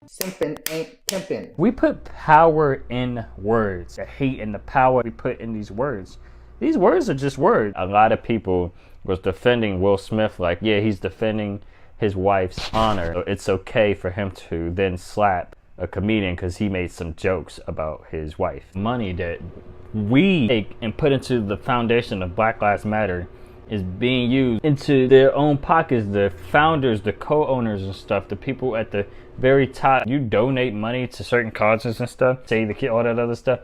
Simping ain't pimping. We put power in words. The hate and the power we put in these words. These words are just words. A lot of people was defending Will Smith like, yeah, he's defending his wife's honor. So it's okay for him to then slap a comedian because he made some jokes about his wife. Money that we take and put into the foundation of Black Lives Matter is being used into their own pockets. The founders, the co-owners and stuff, the people at the very top. You donate money to certain causes and stuff, say the kid, all that other stuff.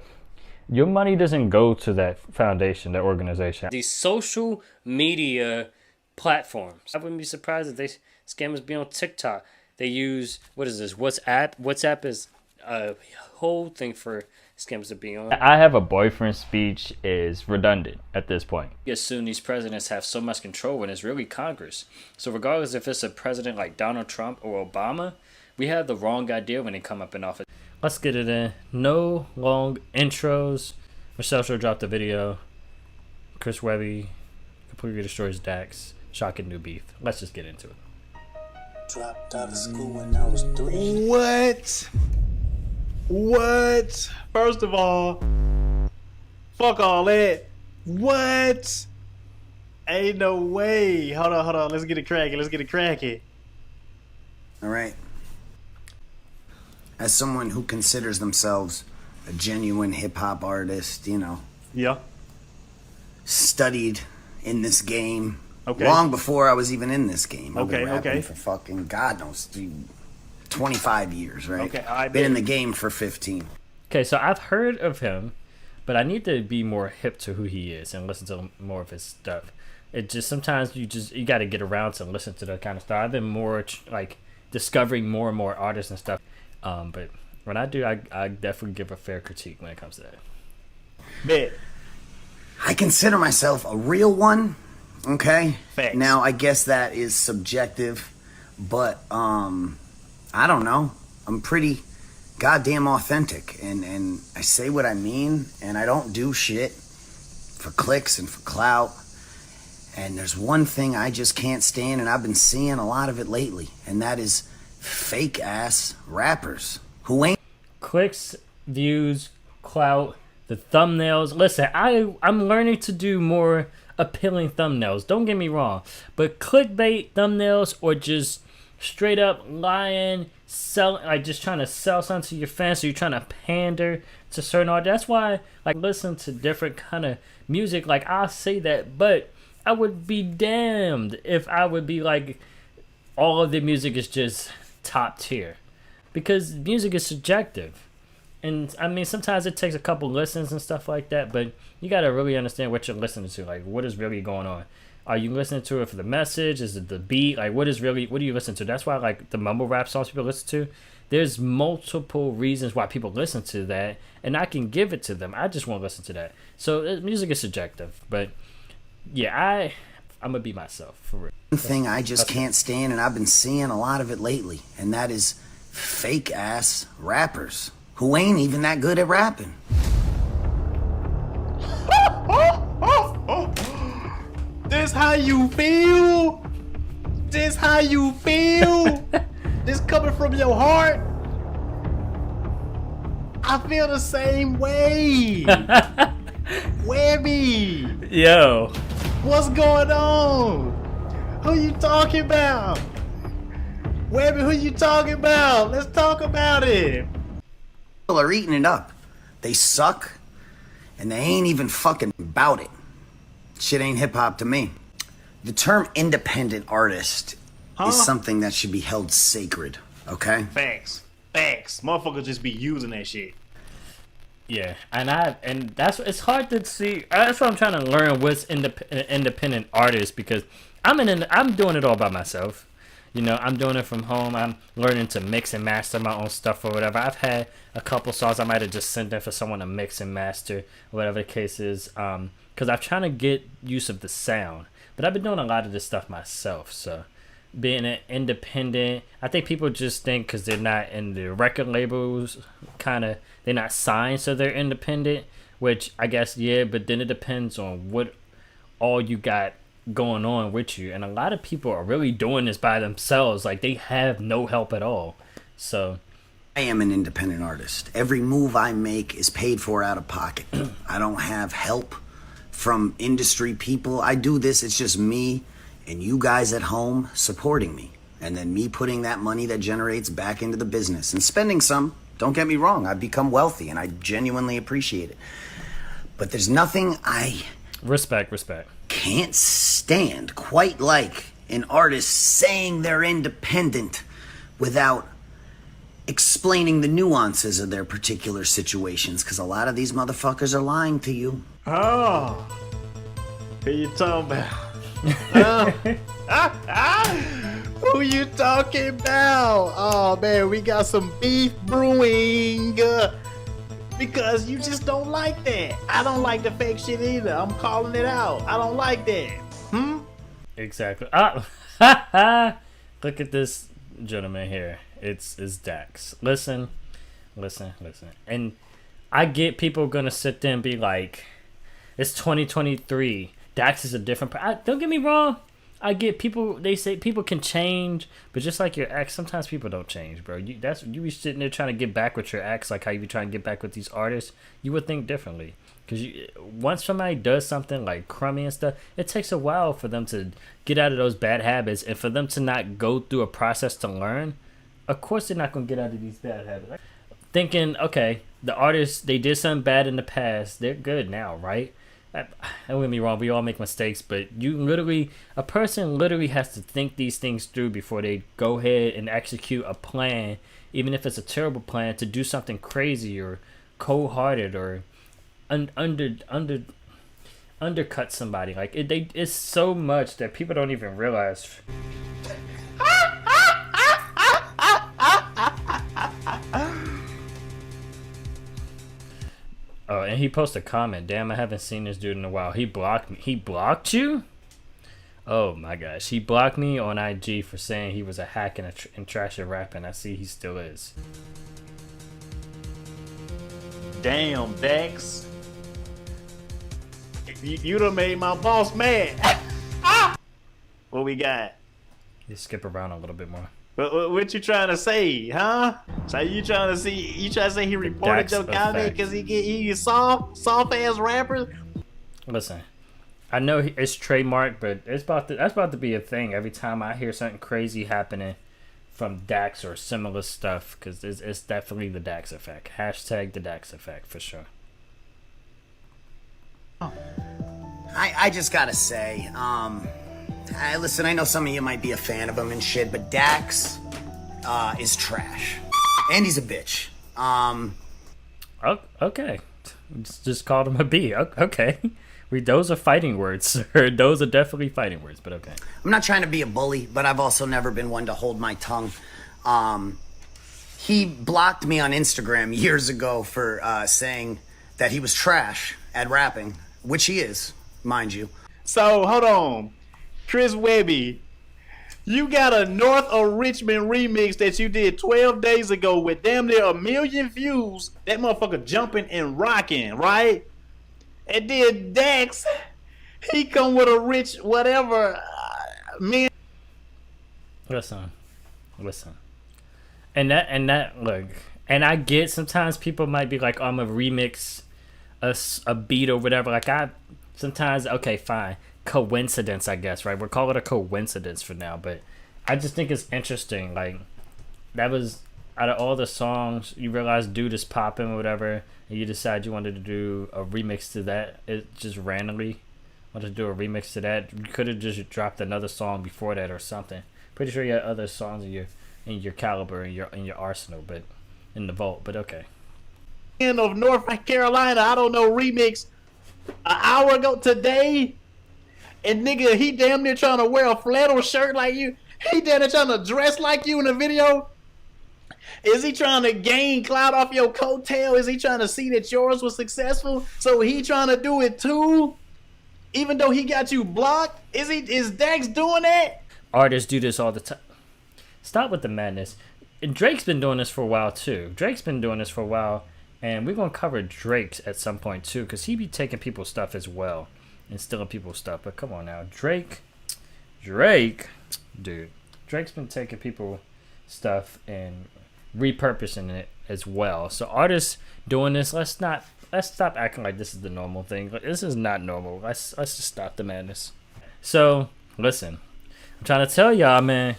Your money doesn't go to that foundation, that organization. These social media platforms. I wouldn't be surprised if they scammers be on TikTok. They use, what is this, WhatsApp? WhatsApp is a whole thing for scammers to be on. I have a boyfriend speech is redundant at this point. You assume these presidents have so much control when it's really Congress. So regardless if it's a president like Donald Trump or Obama, we have the wrong idea when they come up in office. Let's get it in. No long intros. Michelle Show dropped a video. Chris Webby completely destroys Dax. Shocking new beef. Let's just get into it. Dropped out of school when I was 3. What? First of all, fuck all that. What? Ain't no way. Hold on. Let's get it cracking. All right. As someone who considers themselves a genuine hip-hop artist, you know, Yeah. studied in this game Okay. long before I was even in this game. I've been Okay, rapping okay. for fucking, God knows, 25 years, right? Okay, I been bet. in the game for 15. Okay, so I've heard of him, but I need to be more hip to who he is and listen to more of his stuff. It just sometimes you got to get around to listen to that kind of stuff. I've been more like discovering more and more artists and stuff. But when I do, I definitely give a fair critique when it comes to that. Bet. I consider myself a real one, okay? Facts. Now, I guess that is subjective, but I don't know. I'm pretty goddamn authentic, and I say what I mean, and I don't do shit for clicks and for clout. And there's one thing I just can't stand, and I've been seeing a lot of it lately, and that is fake ass rappers who ain't Clicks, views, clout, the thumbnails. Listen, I'm learning to do more appealing thumbnails. Don't get me wrong, but clickbait thumbnails or just straight up lying, selling, like just trying to sell something to your fans. So you're trying to pander to certain art. That's why, like, listen to different kind of music. Like, I'll say that, but I would be damned if I would be like, all of the music is just top tier, because music is subjective. And I mean, sometimes it takes a couple listens and stuff like that, but you got to really understand what you're listening to. Like, what is really going on? Are you listening to it for the message? Is it the beat? Like, what do you listen to? That's why, like, the mumble rap songs people listen to, there's multiple reasons why people listen to that, and I can give it to them. I just won't listen to that. So music is subjective, but yeah, I'm gonna be myself for real. one thing I just can't stand, and I've been seeing a lot of it lately, and that is fake ass rappers who ain't even that good at rapping. This how you feel? This how you feel? This coming from your heart? I feel the same way. Webby, Yo, what's going on? Who you talking about? Webby, who you talking about? Let's talk about it. People are eating it up. They suck, and they ain't even fucking about it. Shit ain't hip-hop to me. The term independent artist is something that should be held sacred, okay? Facts. Motherfuckers just be using that shit. yeah, and that's, it's hard to see. That's what I'm trying to learn. What's independent artist, because I'm doing it all by myself. You know, I'm doing it from home. I'm learning to mix and master my own stuff or whatever. I've had a couple songs I might have just sent in for someone to mix and master, whatever the case is. Because I'm trying to get use of the sound. But I've been doing a lot of this stuff myself. So being an independent, I think people just think because they're not in the record labels, they're not signed, so they're independent. Which I guess, yeah, but then it depends on what all you got going on with you, and a lot of people are really doing this by themselves. Like, they have no help at all. So I am an independent artist. Every move I make is paid for out of pocket. I don't have help from industry people. I do this, it's just me and you guys at home supporting me. And then me putting that money that generates back into the business and spending some. Don't get me wrong, I've become wealthy and I genuinely appreciate it. But there's nothing I Respect. can't stand quite like an artist saying they're independent without explaining the nuances of their particular situations, because a lot of these motherfuckers are lying to you. Oh, who you talking about? Who you talking about? Oh man, we got some beef brewing. Because you just don't like that. I don't like the fake shit either. I'm calling it out. I don't like that. Exactly. Look at this gentleman here. It's Dax. Listen. And I get people gonna sit there and be like, it's 2023. Dax is a different don't get me wrong. I get people, they say people can change, but just like your ex, sometimes people don't change, bro. You be sitting there trying to get back with your ex, like how you be trying to get back with these artists. You would think differently. Because once somebody does something like crummy and stuff, it takes a while for them to get out of those bad habits, and for them to not go through a process to learn. Of course they're not going to get out of these bad habits. Thinking, okay, the artists, they did something bad in the past, they're good now, right? Don't get me wrong, we all make mistakes, but a person literally has to think these things through before they go ahead and execute a plan, even if it's a terrible plan, to do something crazy or cold-hearted or undercut somebody. Like it's so much that people don't even realize. Oh, and he posted a comment. Damn, I haven't seen this dude in a while. He blocked me. He blocked you? Oh my gosh. He blocked me on IG for saying he was a hack and trash at rapping. I see he still is. Damn, Dax. You done made my boss mad. What we got? You skip around a little bit more. What you trying to say, huh? So you trying to say he reported Dax your comment because he soft ass rapper? Listen, I know it's trademarked, but that's about to be a thing every time I hear something crazy happening from Dax or similar stuff, because it's definitely the Dax Effect. Hashtag the Dax Effect for sure. I just gotta say, listen, I know some of you might be a fan of him and shit, but Dax is trash. And he's a bitch. Okay. Just called him a B. Okay. Those are fighting words, sir. Those are definitely fighting words, but okay. I'm not trying to be a bully, but I've also never been one to hold my tongue. He blocked me on Instagram years ago for saying that he was trash at rapping, which he is, mind you. So, hold on. Chris Webby, you got a North of Richmond remix that you did 12 days ago with damn near 1 million views. That motherfucker jumping and rocking, right? And then Dax, he come with a rich whatever, man. Listen. And that look, and I get sometimes people might be like, oh, I'm gonna remix a beat or whatever. Like sometimes, okay, fine. Coincidence, I guess, right? We'll call it a coincidence for now, but I just think it's interesting. Like, that was out of all the songs, you realize dude is popping or whatever, and you decide you wanted to do a remix to that. It just randomly wanted to do a remix to that. You could have just dropped another song before that or something. Pretty sure you had other songs in your caliber, in your arsenal, but in the vault. But okay. Of North Carolina, I don't know, remix an hour ago today. And nigga, he damn near trying to wear a flannel shirt like you. He damn near trying to dress like you in the video. Is he trying to gain clout off your coattail? Is he trying to see that yours was successful? So he trying to do it too? Even though he got you blocked? Is Dax doing that? Artists do this all the time. Stop with the madness. And Drake's been doing this for a while too. And we're going to cover Drake's at some point too, because he be taking people's stuff as well. And stealing people's stuff. But come on now. Drake, dude. Drake's been taking people's stuff and repurposing it as well. So artists doing this, let's stop acting like this is the normal thing. This is not normal. Let's just stop the madness. So listen, I'm trying to tell y'all, man.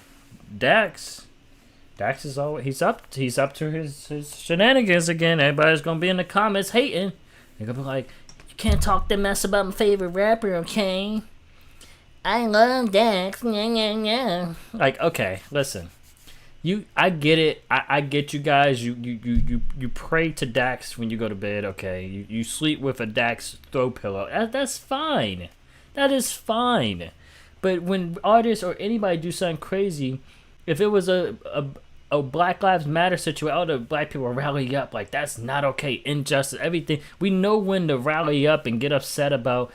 Dax is always he's up to his shenanigans again. Everybody's gonna be in the comments hating. They're gonna be like, you can't talk that mess about my favorite rapper, okay? I love Dax. Like, okay, listen. I get it. I get you guys. You pray to Dax when you go to bed. Okay, you sleep with a Dax throw pillow. That's fine. That is fine. But when artists or anybody do something crazy, if it was a Black Lives Matter situation, all the black people rally up. Like, that's not okay. Injustice, everything. We know when to rally up and get upset about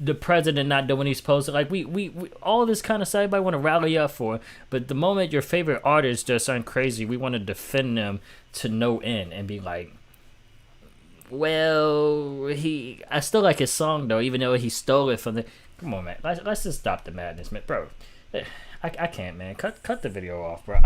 the president not doing what he's supposed to. Like, we all this kind of stuff everybody want to rally up for, but the moment your favorite artist does something crazy, we want to defend them to no end and be like, well, I still like his song though, even though he stole it from the. Come on, man, let's just stop the madness, man, bro. I can't, man. Cut the video off, bro.